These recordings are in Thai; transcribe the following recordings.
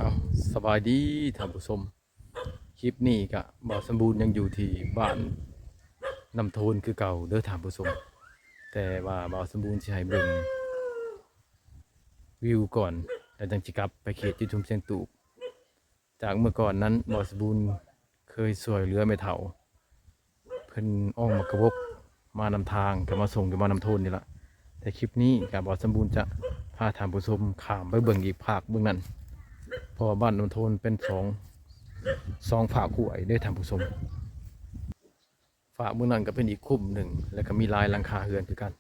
เอาสบายดีท่านผู้ชมคลิปนี้ก็บ่าวสมบูรณ์ยังอยู่ที่บ้านน้ำโทนคือเก่าเด้อท่านผู้ชมแต่ว่าบ่าวสมบูรณ์สิให้เบิ่งวิวก่อนแล้วจังสิกลับไปเขตที่ชุมเชียงตูบจากเมื่อก่อนนั้นบ่าวสมบูรณ์เคยช่วยเหลือแม่เฒ่าเพิ่นอ้อมมากระบกมานำทางก็มาส่งอยู่บ้านน้ำโทนนี่ล่ะแต่คลิปนี้ก็บ่าวสมบูรณ์จะพาท่านผู้ชมข้ามไปเบิ่งอีกภาคเบื้องนั้นเพราะว่าบ้านน้ำโทนเป็นสองฝากหวยได้ท่านผู้ชมฝากเบื้องนั้นก็เป็นอีกคุ้มหนึ่งแล้วก็มีลายหลังคาเฮือนคือกัน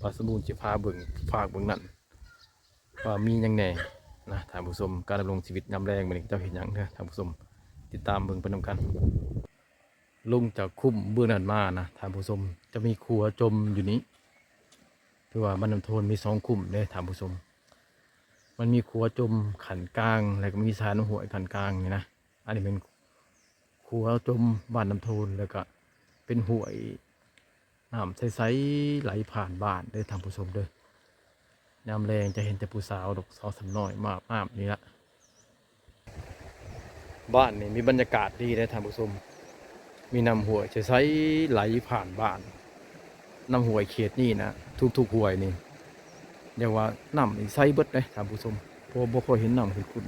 ปลาสมบูรณ์จะพาเบิ่งฝากเบื้องนั้นว่ามีหยังแหน่นะท่านผู้ชมการดำรงชีวิตยามแรงมันเจ้าเห็นหยังเด้อท่านผู้ชมติดตามเบิ่งไปนำกันลงจากคุ้มเบื้องนั้นมานะท่านผู้ชมจะมีครัวจมอยู่นี้คือว่าบ้านน้ำโทนมี2คุ้มเด้อท่านผู้ชมมันมีครัวจมขันกลางแล้วก็มีสารหัวขันกลางนี่นะอันนี้เป็นครัวจมบ้านน้ำโทนแล้วก็เป็นห้วยน้ำใสๆไหลผ่านบ้านเด้อท่านผู้ชมเด้อยามแรงจะเห็นแต่ผู้สาวดอกสาวสำน้อยมากมนี่ละบ้านนี่มีบรรยากาศดีเลยท่านผู้ชมมีน้ำห้วยใสๆไหลผ่านบ้านน้ำห้วยเขตนี่นะทุกๆห้วยนี่เรียกว่าน้ำนี่ใสเบิดเลยท่านผู้ชมเพราะบ่ค่อยเห็นน้ำขุ่น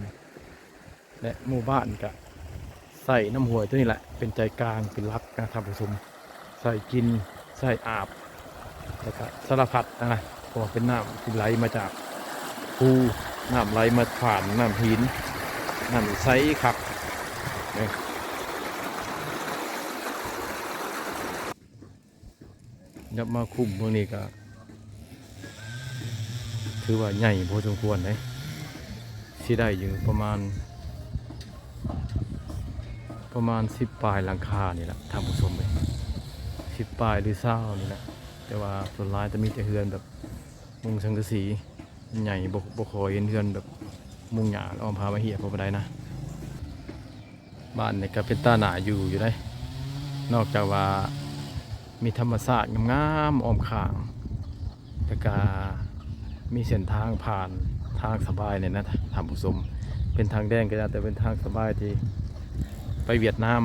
ๆและหมู่บ้านก็ใส่น้ำห้วยตัวนี้แหละเป็นใจกลางเป็นหลักนะท่านผู้ชมใส่กินใส่อาบแล้วก็สารพัดนะเพราะว่าเป็นน้ำที่ไหลมาจากภูน้ำไหลมาผ่านน้ำหินน้ำใสครับเนี่ยยับมาคุ้มพวกนี้ก็ถือว่าใหญ่พอสมควรเลยที่ได้อยู่ประมาณ10 ปลายหลังคานี่แหละท่านผู้ชมเลย10 ปลายหรือ20นี่แหละแต่ว่าส่วนร้ายจะมีแต่เฮือนแบบมุงสังกะสีใหญ่บกคอยเห็นเฮือนแบบมุงหยาอ้อมพามาเหี่ยพอไปได้นะบ้านเนี่ยก็เป็นตาหนาอยู่ได้นอกจากว่ามีธรรมชาติงามๆอ้อมข้างแต่ก็มีเส้นทางผ่านทางสบายเนี่ยนะท่านผู้ชมเป็นทางแดงก็ได้แต่เป็นทางสบายที่ไปเวียดนาม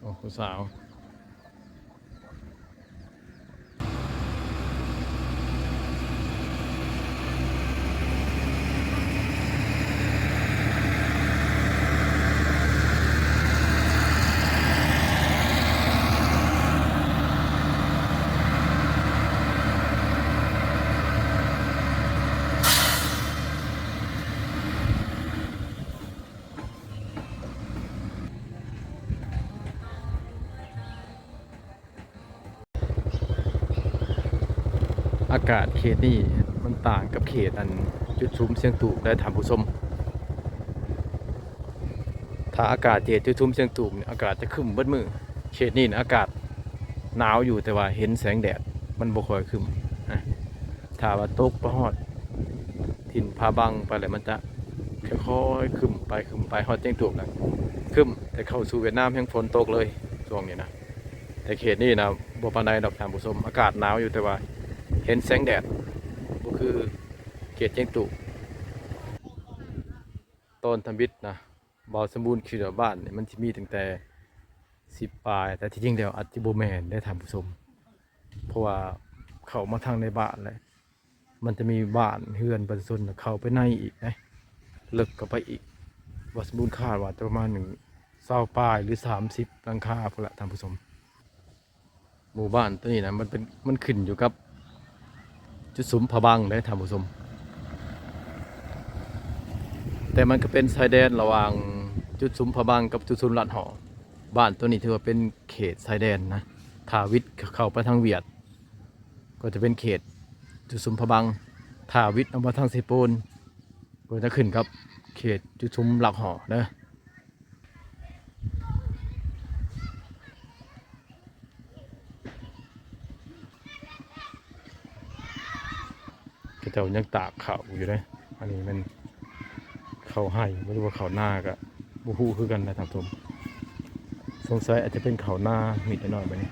โอ้ผู้สาวอากาศเขตนี่มันต่างกับเขตอันจุดชุมเชียงตูบได้ท่านผู้ชมถ้าอากาศเขตจุดชุมเชียงตูบเนี่ยอากาศจะครึ้มเบิดมือเขตนี่อากาศหนาวอยู่แต่ว่าเห็นแสงแดดมันบ่ค่อยครึ้มนะถ้าว่าตกประฮอดถิ่นพาบังไปเลยมันจะค่อยๆขึ้นไปฮอดเชียงตูบนะขึ้นแต่เข้าสู่เวียดนามแห่งฝนตกเลยช่วงนี้นะแต่เขตนี่นะบ่ปานใดดอกท่านผู้ชมอากาศหนาวอยู่แต่ว่าเห็นแสงแดดก็คือเขตเชียงตูบต้นทำบิดนะบ่าวสมบูรณ์คือบ้านเนี่ยมันจะมีตั้งแต่10 ปลายแต่ที่จริงแล้วอาจจะบ่แม่นได้ท่านผู้ชมเพราะว่าเข้ามาทางในบ้านเลยมันจะมีบ้านเฮือนประชาชนเข้าไปในอีกนะลึกก็ไปอีกบ่าวสมบูรณ์คาดว่าจะประมาณ20 ปลายหรือ30หลังคาพุ่นละท่านผู้ชมหมู่บ้านตัวนี้นะมันขึ้นอยู่กับจุดสุมผาบังได้ท่านผู้ชมแต่มันก็เป็นชายแดนระหว่างจุดสุมผาบังกับจุดสุมลัดหอบ้านตัวนี้ถือว่าเป็นเขตชายแดนนะถ้าวิทย์เข้าไปทางเวียดก็จะเป็นเขตจุดสุมผาบังถ้าวิทย์เอามาทางเซโปนก็จะขึ้นกับเขตจุดสุมหลักหอนะก็จะยังตากเขาอยู่เลยอันนี้มันเขาให้ไม่รู้ว่าเขาหน้าก็บูฮู้คือกันนะท่านผู้ชมสงสัยอาจจะเป็นเขาหน้ามิดหน่อยไปนี่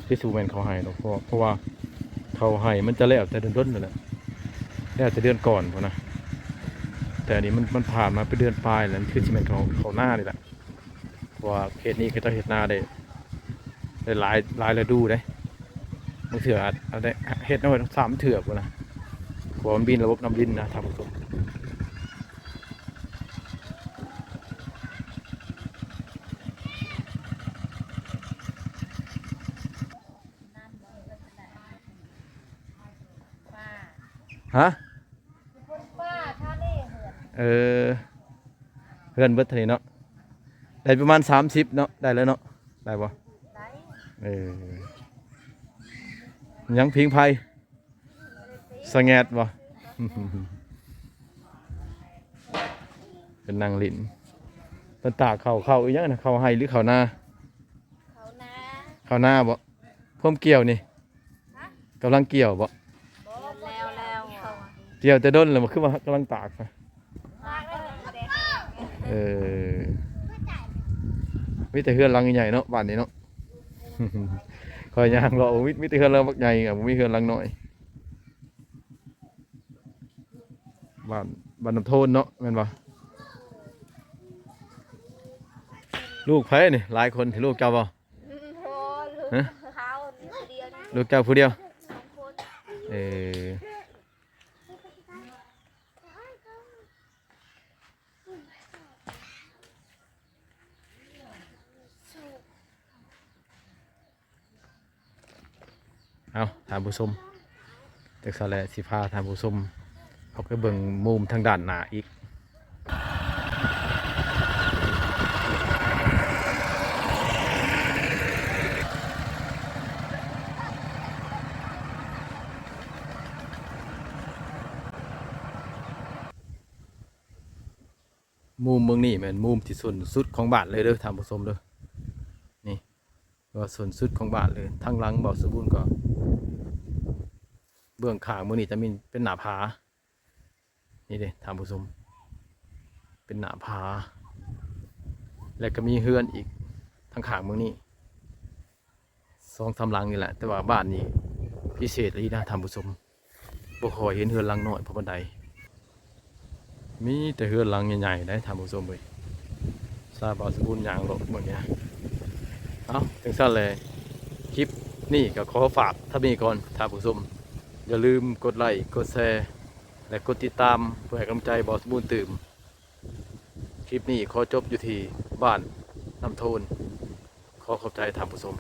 ที่สูแมนเขาให้หรอกเพราะว่า เขาให้มันจะแล้วแต่เดือนต้นนั่นแหละแล้วแต่เดือนก่อนพอนะแต่อันนี้มันผ่านมาเป็นเดือนปลายแล้วคือสิแม่นเขาหน้านี่แหละเพราะว่าเขตนี้เขาจะเฮ็ดหน้าได้หลายฤดูได้บางเถื่ออาจได้เฮ็ดน้อย3เถื่อพุ่นนะเพราะว่ามันบินระบบน้ำดินนะท่านผู้ชม นั่นบ่เป็นขนาดป้า ฮะ คนป้าท่านี่เหือน เออเพื่อนเบิดเทานี้เนาะได้ประมาณ30เนาะได้แล้วเนาะได้ปะ ได้ เออยังพิงไพ่สะแงดบ่ เป็นนางลินเป็นตากเข้าอีกอย่างนะเข้าให้หรือเข้าหน้า เขานะ เข้าหน้าบ่พ่วมเกี่ยวนี่ ฮะ กำลังเกี่ยวบ่ บ่แล้วเขา เกี่ยวแต่ด้นแล้วมันขึ้นมากำลังตากนะ มากเลยเด็ก เออมีแต่เฮือนหลังใหญ่ๆเนาะบ้านนี้เนาะ คอยย่างรอมีแต่เฮือนหลังบักใหญ่กับมีเฮือนหลังน้อยบ้านน้ำโทนเนาะแม่นบ่ลูกไผนี่หลายคนที่ลูกเจ้าบ่ โอ้ลูกเขาเดียวนี่ ลูกเจ้าผู้เดียว สองคน เออเอาท่านผู้ชมจากสะแลสิพาท่านผู้ชมเอาไปเบิ่งมุมทางด้านหน้าอีกมุมเมืองนี่แม่นมุมที่สุดสุดของบ้านเลยเด้อท่านผู้ชมเด้อนี่ก็ส่วนสุดของบ้านเลยทางหลังบ่อสมบูรณ์ก็เบื้องข้างเมืองนี่จะมีเป็นหน้าผานี่เด้ท่านผู้ชมเป็นหน้าผาแล้วก็มีเฮือนอีกทางข้างเมืองนี่2-3หลังนี่แหละแต่ว่าบ้านนี้พิเศษเลยนะท่านผู้ชมบ่ค่อยเห็นเฮือนหลังน้อยเพราะบันไดมีแต่เฮือนหลังใหญ่ๆได้ท่านผู้ชมเลยซาบ่อสมบูรณ์อย่างหลบเมืองนี้เอาจังซั่นเลยคลิปนี่ก็ขอฝากถ้ามีก่อนท่านผู้ชมอย่าลืมกดไลค์กดแชร์และกดติดตามเพื่อให้กำลังใจบ่อสมบูรณ์ตื่มคลิปนี้ขอจบอยู่ที่บ้านน้ำโทนขอขอบใจท่านผู้ชม